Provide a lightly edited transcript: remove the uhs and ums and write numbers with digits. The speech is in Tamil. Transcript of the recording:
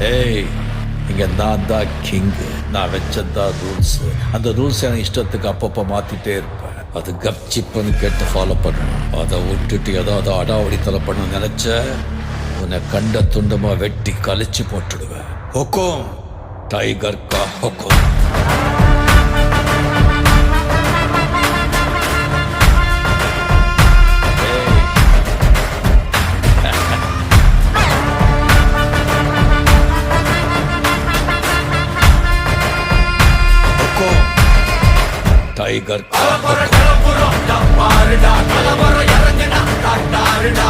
ஏய், இங்க நான் தான் கிங்கு. நான் வச்சதான் ரூல்ஸ். அந்த ரூல்ஸ் எனக்கு இஷ்டத்துக்கு அப்பப்போ மாத்திட்டே இருப்பேன். அது கப்சிப்புன்னு கேட்டு ஃபாலோ பண்ணணும். அதை விட்டுட்டு ஏதாவது அடாவடித்தலை பண்ண நினைச்ச உன்னை கண்ட துண்டமா வெட்டி கழிச்சு போட்டுடுவேன். ஹொக்கும், டைகர் கா ஹொக்கும். டைகர் கலபர கலபுரம் பாருடா கலபர இறங்குடா காட்டாருடா